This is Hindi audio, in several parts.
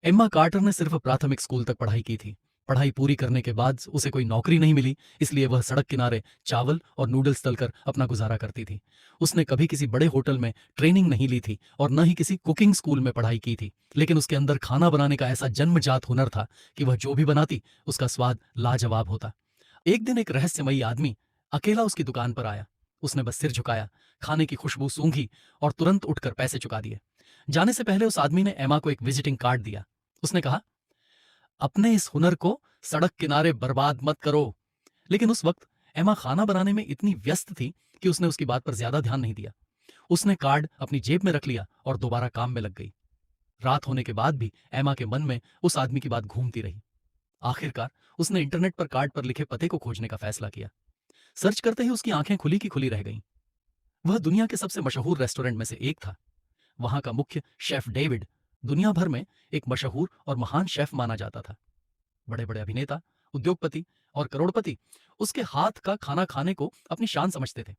एम्मा कार्टर ने सिर्फ प्राथमिक स्कूल तक पढ़ाई की थी। पढ़ाई पूरी करने के बाद उसे कोई नौकरी नहीं मिली, इसलिए वह सड़क किनारे चावल और नूडल्स तलकर अपना गुजारा करती थी। उसने कभी किसी बड़े होटल में ट्रेनिंग नहीं ली थी और न ही किसी कुकिंग स्कूल में पढ़ाई की थी, लेकिन उसके अंदर खाना बनाने का ऐसा जन्मजात हुनर था कि वह जो भी बनाती उसका स्वाद लाजवाब होता। एक दिन एक रहस्यमयी आदमी अकेला उसकी दुकान पर आया। उसने बस सिर झुकाया, खाने की खुशबू सूंघी और तुरंत उठकर पैसे चुका दिए। जाने से पहले उस आदमी ने एमा को एक विजिटिंग कार्ड दिया। उसने कहा, अपने इस हुनर को सड़क किनारे बर्बाद मत करो। लेकिन उस वक्त एमा खाना बनाने में इतनी व्यस्त थी कि उसने उसकी बात पर ज्यादा ध्यान नहीं दिया। उसने कार्ड अपनी जेब में रख लिया और दोबारा काम में लग गई। रात होने के बाद भी एमा के मन में उस आदमी की बात घूमती रही। आखिरकार उसने इंटरनेट पर कार्ड पर लिखे पते को खोजने का फैसला किया। सर्च करते ही उसकी आंखें खुली की खुली रह गईं। वह दुनिया के सबसे मशहूर रेस्टोरेंट में से एक था। वहां का मुख्य शेफ डेविड दुनिया भर में एक मशहूर और महान शेफ माना जाता था। बड़े बड़े अभिनेता, उद्योगपति और करोड़पति उसके हाथ का खाना खाने को अपनी शान समझते थे।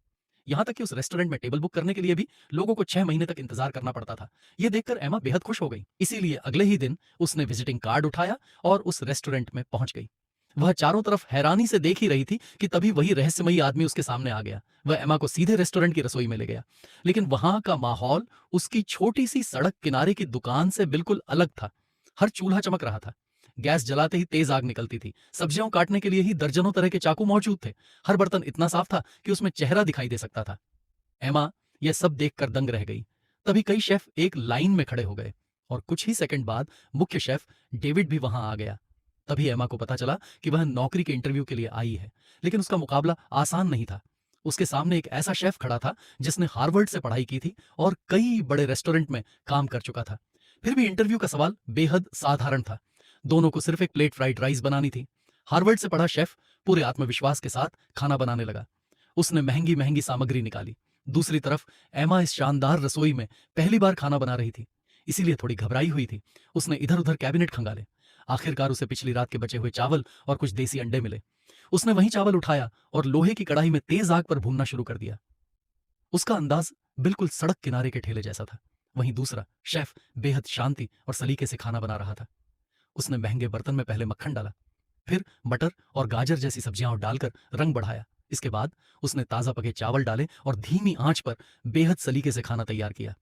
यहां तक कि उस रेस्टोरेंट में टेबल बुक करने के लिए भी लोगों को 6 महीने तक इंतजार करना पड़ता था। यह देखकर एमा बेहद खुश हो गई। इसीलिए अगले ही दिन उसने विजिटिंग कार्ड उठाया और उस रेस्टोरेंट में पहुंच गई। वह चारों तरफ हैरानी से देख ही रही थी कि तभी वही रहस्यमयी आदमी उसके सामने आ गया। वह एमा को सीधे रेस्टोरेंट की रसोई में ले गया, लेकिन वहां का माहौल उसकी छोटी सी सड़क किनारे की दुकान से बिल्कुल अलग था। हर चूल्हा चमक रहा था, गैस जलाते ही तेज आग निकलती थी, सब्जियों काटने के लिए ही दर्जनों तरह के चाकू मौजूद थे। हर बर्तन इतना साफ था कि उसमें चेहरा दिखाई दे सकता था। एमा यह सब देखकर दंग रह गई। तभी कई शेफ एक लाइन में खड़े हो गए और कुछ ही सेकंड बाद मुख्य शेफ डेविड भी वहां आ गया। तभी एमा को पता चला कि वह नौकरी के इंटरव्यू के लिए आई है, लेकिन उसका मुकाबला आसान नहीं था। उसके सामने एक ऐसा शेफ खड़ा था जिसने हार्वर्ड से पढ़ाई की थी और कई बड़े रेस्टोरेंट में काम कर चुका था। फिर भी इंटरव्यू का सवाल बेहद साधारण था। दोनों को सिर्फ एक प्लेट फ्राइड राइस बनानी थी। हार्वर्ड से पढ़ा शेफ पूरे आत्मविश्वास के साथ खाना बनाने लगा। उसने महंगी महंगी सामग्री निकाली। दूसरी तरफ एमा इस शानदार रसोई में पहली बार खाना बना रही थी, इसीलिए थोड़ी घबराई हुई थी। उसने इधर उधर कैबिनेट खंगाले। आखिरकार उसे पिछली रात के बचे हुए चावल और कुछ देसी अंडे मिले। उसने वही चावल उठाया और लोहे की कढ़ाई में तेज आग पर भूनना शुरू कर दिया। उसका अंदाज बिल्कुल सड़क किनारे के ठेले जैसा था। वहीं दूसरा शेफ बेहद शांति और सलीके से खाना बना रहा था। उसने महंगे बर्तन में पहले मक्खन डाला, फिर मटर और गाजर जैसी सब्जियां डालकर रंग बढ़ाया। इसके बाद उसने ताजा पके चावल डाले और धीमी आंच पर बेहद सलीके से खाना तैयार किया।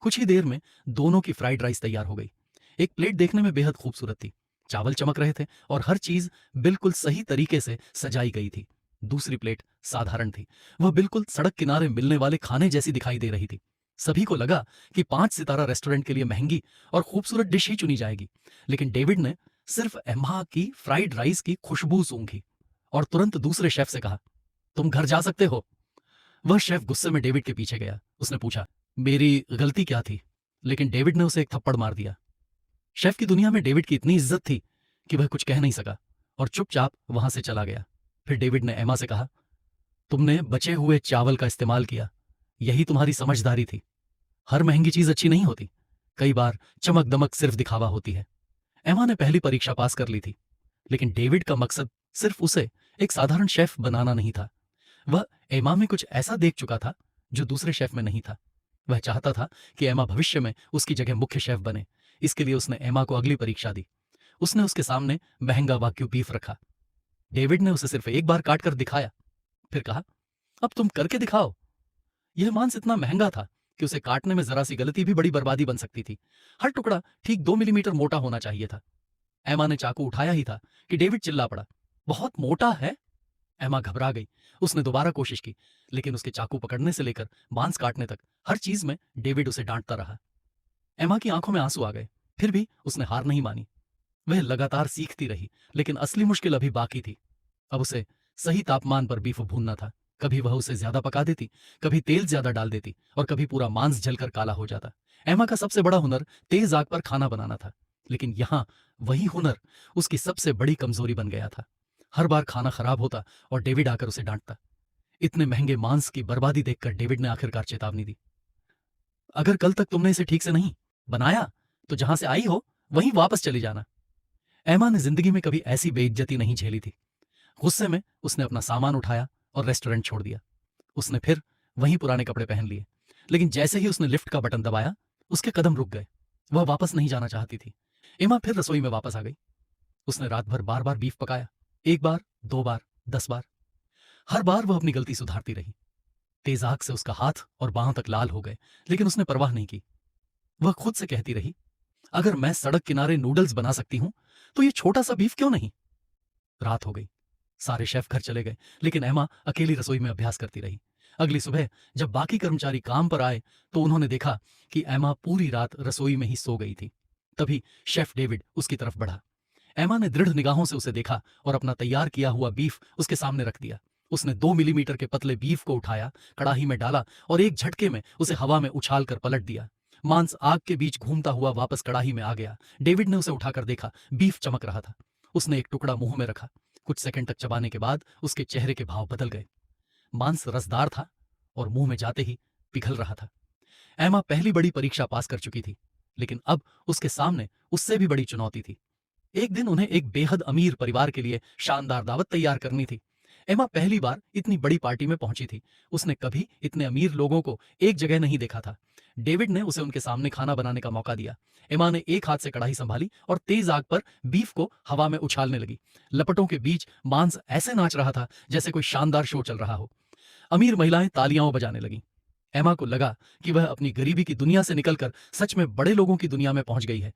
कुछ ही देर में दोनों की फ्राइड राइस तैयार हो गई। एक प्लेट देखने में बेहद खूबसूरत थी, चावल चमक रहे थे और हर चीज बिल्कुल सही तरीके से सजाई गई थी। दूसरी प्लेट साधारण थी, वह बिल्कुल सड़क किनारे मिलने वाले खाने जैसी दिखाई दे रही थी। सभी को लगा कि 5 सितारा रेस्टोरेंट के लिए महंगी और खूबसूरत डिश ही चुनी जाएगी, लेकिन डेविड ने सिर्फ एम्मा की फ्राइड राइस की खुशबू सूंघी और तुरंत दूसरे शेफ से कहा, तुम घर जा सकते हो। वह शेफ गुस्से में डेविड के पीछे गया। उसने पूछा, मेरी गलती क्या थी? लेकिन डेविड ने उसे एक थप्पड़ मार दिया। शेफ की दुनिया में डेविड की इतनी इज्जत थी कि वह कुछ कह नहीं सका और चुपचाप वहां से चला गया। फिर डेविड ने एमा से कहा, तुमने बचे हुए चावल का इस्तेमाल किया, यही तुम्हारी समझदारी थी। हर महंगी चीज अच्छी नहीं होती, कई बार चमक दमक सिर्फ दिखावा होती है। एमा ने पहली परीक्षा पास कर ली थी, लेकिन डेविड का मकसद सिर्फ उसे एक साधारण शेफ बनाना नहीं था। वह एमा में कुछ ऐसा देख चुका था जो दूसरे शेफ में नहीं था। वह चाहता था कि एमा भविष्य में उसकी जगह मुख्य शेफ बने। इसके लिए उसने एमा को अगली परीक्षा दी। उसने उसके सामने महंगा वाग्यू बीफ रखा। डेविड ने उसे सिर्फ एक बार काट कर दिखाया, फिर कहा, अब तुम करके दिखाओ। यह मांस इतना महंगा था कि उसे काटने में जरा सी गलती भी बड़ी बर्बादी बन सकती थी। हर टुकड़ा ठीक 2 मिलीमीटर मोटा होना चाहिए था। एमा ने चाकू उठाया ही था कि डेविड चिल्ला पड़ा, बहुत मोटा है। एमा घबरा गई। उसने दोबारा कोशिश की, लेकिन उसके चाकू पकड़ने से लेकर मांस काटने तक हर चीज में डेविड उसे डांटता रहा। एमा की आंखों में आंसू आ गए, फिर भी उसने हार नहीं मानी। वह लगातार सीखती रही, लेकिन असली मुश्किल अभी बाकी थी। अब उसे सही तापमान पर बीफ भूनना था। कभी वह उसे ज्यादा पका देती, कभी तेल ज्यादा डाल देती और कभी पूरा मांस जलकर काला हो जाता। एमा का सबसे बड़ा हुनर तेज आग पर खाना बनाना था, लेकिन यहां वही हुनर उसकी सबसे बड़ी कमजोरी बन गया था। हर बार खाना खराब होता और डेविड आकर उसे डांटता। इतने महंगे मांस की बर्बादी देखकर डेविड ने आखिरकार चेतावनी दी, अगर कल तक तुमने इसे ठीक से नहीं बनाया तो जहां से आई हो वहीं वापस चली जाना। एमा ने जिंदगी में कभी ऐसी बेइज्जती नहीं झेली थी। गुस्से में उसने अपना सामान उठाया और रेस्टोरेंट छोड़ दिया। उसने फिर वहीं पुराने कपड़े पहन लिए, लेकिन जैसे ही उसने लिफ्ट का बटन दबाया उसके कदम रुक गए। वह वापस नहीं जाना चाहती थी। एमा फिर रसोई में वापस आ गई। उसने रात भर बार बार बीफ पकाया, 1 बार, 2 बार, 10 बार। हर बार वह अपनी गलती सुधारती रही। तेज आग से उसका हाथ और बाहों तक लाल हो गए, लेकिन उसने परवाह नहीं की। वह खुद से कहती रही, अगर मैं सड़क किनारे नूडल्स बना सकती हूं तो ये छोटा सा बीफ क्यों नहीं। रात हो गई, सारे शेफ घर चले गए, लेकिन एमा अकेली रसोई में अभ्यास करती रही। अगली सुबह जब बाकी कर्मचारी काम पर आए तो उन्होंने देखा कि एमा पूरी रात रसोई में ही सो गई थी। तभी शेफ डेविड उसकी तरफ बढ़ा। एमा ने दृढ़ निगाहों से उसे देखा और अपना तैयार किया हुआ बीफ उसके सामने रख दिया। उसने 2 मिलीमीटर के पतले बीफ को उठाया, कड़ाही में डाला और एक झटके में उसे हवा में उछाल कर पलट दिया। मांस आग के बीच घूमता हुआ वापस कड़ाही में आ गया। डेविड ने उसे उठाकर देखा, बीफ चमक रहा था। उसने एक टुकड़ा मुंह में रखा। कुछ सेकंड तक चबाने के बाद उसके चेहरे के भाव बदल गए। मांस रसदार था और मुंह में जाते ही पिघल रहा था। एमा पहली बड़ी परीक्षा पास कर चुकी थी, लेकिन अब उसके सामने उससे भी बड़ी चुनौती थी। एक दिन उन्हें एक बेहद अमीर परिवार के लिए शानदार दावत तैयार करनी थी। एमा पहली बार इतनी बड़ी पार्टी में पहुंची थी। उसने कभी इतने अमीर लोगों को एक जगह नहीं देखा था। डेविड ने उसे उनके सामने खाना बनाने का मौका दिया। एमा ने एक हाथ से कढ़ाई संभाली और तेज आग पर बीफ को हवा में उछालने लगी। लपटों के बीच मांस ऐसे नाच रहा था जैसे कोई शानदार शो चल रहा हो। अमीर महिलाएं तालियां बजाने लगीं। एमा को लगा कि वह अपनी गरीबी की दुनिया से निकलकर सच में बड़े लोगों की दुनिया में पहुंच गई है।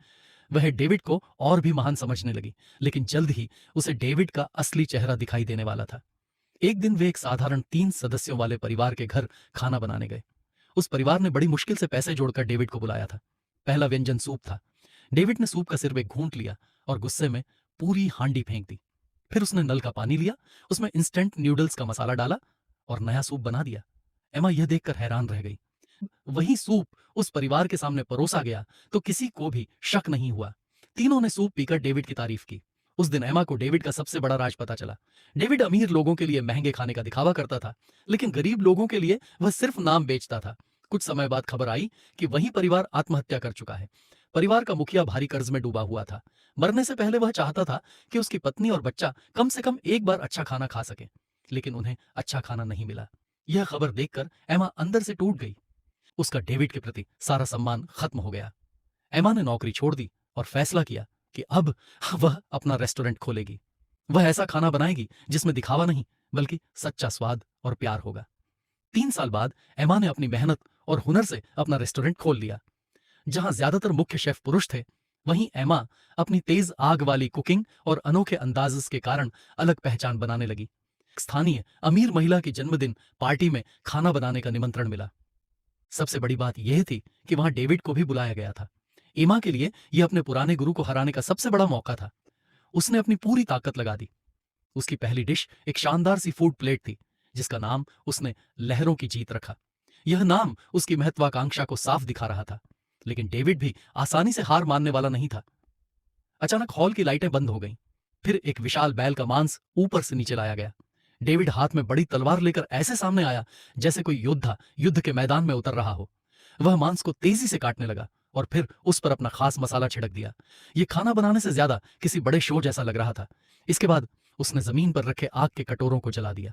वह डेविड को और भी महान समझने लगी, लेकिन जल्द ही उसे डेविड का असली चेहरा दिखाई देने वाला था। एक दिन वे एक साधारण 3 सदस्यों वाले परिवार के घर खाना बनाने गए। उस परिवार ने बड़ी मुश्किल से पैसे जोड़कर डेविड को बुलाया था। पहला व्यंजन सूप था। डेविड ने सूप का सिर्फ एक घूंट लिया और गुस्से में पूरी हांडी फेंक दी। फिर उसने नल का पानी लिया, उसमें इंस्टेंट न्यूडल्स का मसाला डाला और नया सूप बना दिया। एमा यह देखकर हैरान रह गई। वही सूप उस परिवार के सामने परोसा गया तो किसी को भी शक नहीं हुआ। तीनों ने सूप पीकर डेविड की तारीफ की। उस दिन एमा को डेविड का सबसे बड़ा राज पता चला। डेविड अमीर लोगों के लिए महंगे खाने का दिखावा करता था, लेकिन गरीब लोगों के लिए वह सिर्फ नाम बेचता था। कुछ समय बाद खबर आई कि वही परिवार आत्महत्या कर चुका है। परिवार का मुखिया भारी कर्ज में डूबा हुआ था। मरने से पहले वह चाहता था कि उसकी पत्नी और बच्चा कम से कम एक बार अच्छा खाना खा सके, लेकिन उन्हें अच्छा खाना नहीं मिला। यह खबर देखकर एमा अंदर से टूट गई। उसका डेविड के प्रति सारा सम्मान खत्म हो गया। एमा ने नौकरी छोड़ दी और फैसला किया कि अब वह अपना रेस्टोरेंट खोलेगी। वह ऐसा खाना बनाएगी जिसमें दिखावा नहीं, बल्कि सच्चा स्वाद और प्यार होगा। 3 साल बाद एमा ने अपनी मेहनत और हुनर से अपना रेस्टोरेंट खोल लिया। जहां ज्यादातर मुख्य शेफ पुरुष थे, वहीं एमा अपनी तेज आग वाली कुकिंग और अनोखे अंदाज के कारण अलग पहचान बनाने लगी। स्थानीय अमीर महिला की जन्मदिन पार्टी में खाना बनाने का निमंत्रण मिला। सबसे बड़ी बात यह थी कि वहां डेविड को भी बुलाया गया था। एमा के लिए यह अपने पुराने गुरु को हराने का सबसे बड़ा मौका था। उसने अपनी पूरी ताकत लगा दी। उसकी पहली डिश एक शानदार सी फूड प्लेट थी, जिसका नाम उसने लहरों की जीत रखा। यह नाम उसकी महत्वाकांक्षा को साफ दिखा रहा था, लेकिन डेविड भी आसानी से हार मानने वाला नहीं था। अचानक हॉल की लाइटें बंद हो गईं। फिर एक विशाल बैल का मांस ऊपर से नीचे लाया गया। डेविड हाथ में बड़ी तलवार लेकर ऐसे सामने आया जैसे कोई योद्धा युद्ध के मैदान में उतर रहा हो। वह मांस को तेजी से काटने लगा और फिर उस पर अपना खास मसाला छिड़क दिया। यह खाना बनाने से ज्यादा किसी बड़े शो जैसा लग रहा था। इसके बाद उसने जमीन पर रखे आग के कटोरों को जला दिया।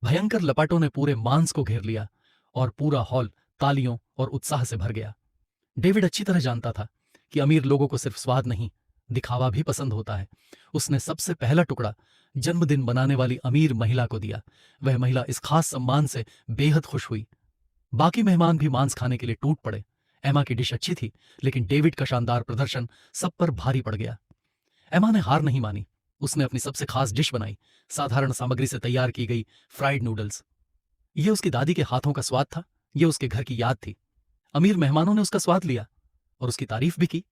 भयंकर लपाटों ने पूरे मांस को घेर लिया और पूरा हॉल तालियों और उत्साह से भर गया। डेविड अच्छी तरह जानता था कि अमीर लोगों को सिर्फ स्वाद नहीं, दिखावा भी पसंद होता है। उसने सबसे पहला टुकड़ा जन्मदिन बनाने वाली अमीर महिला को दिया। वह महिला इस खास सम्मान से बेहद खुश हुई। बाकी मेहमान भी मांस खाने के लिए टूट पड़े। एमा की डिश अच्छी थी, लेकिन डेविड का शानदार प्रदर्शन सब पर भारी पड़ गया। एमा ने हार नहीं मानी। उसने अपनी सबसे खास डिश बनाई, साधारण सामग्री से तैयार की गई फ्राइड नूडल्स। यह उसकी दादी के हाथों का स्वाद था, यह उसके घर की याद थी। अमीर मेहमानों ने उसका स्वाद लिया और उसकी तारीफ भी की,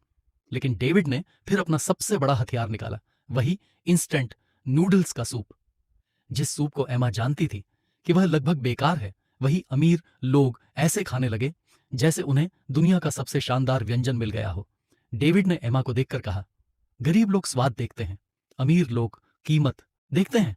लेकिन डेविड ने फिर अपना सबसे बड़ा हथियार निकाला, वही इंस्टेंट नूडल्स का सूप। जिस सूप को एमा जानती थी कि वह लगभग बेकार है, वही अमीर लोग ऐसे खाने लगे जैसे उन्हें दुनिया का सबसे शानदार व्यंजन मिल गया हो। डेविड ने एमा को देखकर कहा, गरीब लोग स्वाद देखते हैं, अमीर लोग कीमत देखते हैं।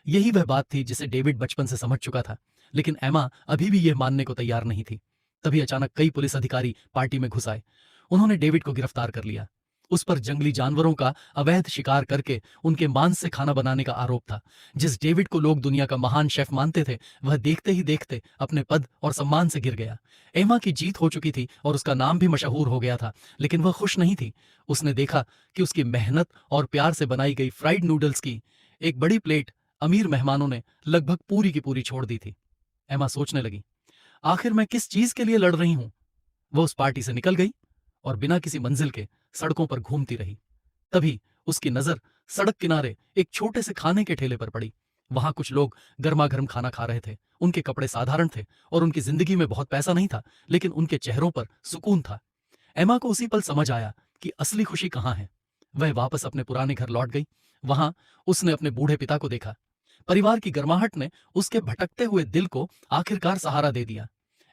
यही वह बात थी जिसे डेविड बचपन से समझ चुका था, लेकिन एमा अभी भी यह मानने को तैयार नहीं थी। तभी अचानक कई पुलिस अधिकारी पार्टी में घुस आए। उन्होंने डेविड को गिरफ्तार कर लिया। उस पर जंगली जानवरों का अवैध शिकार करके उनके मांस से खाना बनाने का आरोप था। जिस डेविड को लोग दुनिया का महान शेफ मानते थे, वह देखते ही देखते अपने पद और सम्मान से गिर गया। एमा की जीत हो चुकी थी और उसका नाम भी मशहूर हो गया था, लेकिन वह खुश नहीं थी। उसने देखा कि उसकी मेहनत और प्यार से बनाई गई फ्राइड नूडल्स की एक बड़ी प्लेट अमीर मेहमानों ने लगभग पूरी की पूरी छोड़ दी थी। एमा सोचने लगी, आखिर मैं किस चीज के लिए लड़ रही हूं। वह उस पार्टी से निकल गई और बिना किसी मंजिल के सड़कों पर घूमती रही। तभी उसकी नजर सड़क किनारे एक छोटे से खाने के ठेले पर पड़ी। वहां कुछ लोग गर्मा गर्म खाना खा रहे थे। उनके कपड़े साधारण थे और उनकी जिंदगी में बहुत पैसा नहीं था, लेकिन उनके चेहरों पर सुकून था। एमा को उसी पल समझ आया कि असली खुशी कहाँ है। वह वापस अपने पुराने घर लौट गई। वहां उसने अपने बूढ़े पिता को देखा। परिवार की गर्माहट ने उसके भटकते हुए दिल को आखिरकार सहारा दे दिया।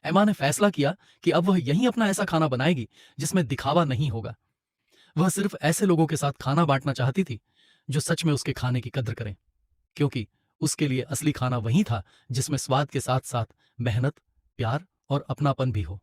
एमा ने फैसला किया कि अब वह यहीं अपना ऐसा खाना बनाएगी जिसमें दिखावा नहीं होगा। वह सिर्फ ऐसे लोगों के साथ खाना बांटना चाहती थी जो सच में उसके खाने की कद्र करें, क्योंकि उसके लिए असली खाना वही था जिसमें स्वाद के साथ साथ मेहनत, प्यार और अपनापन भी हो।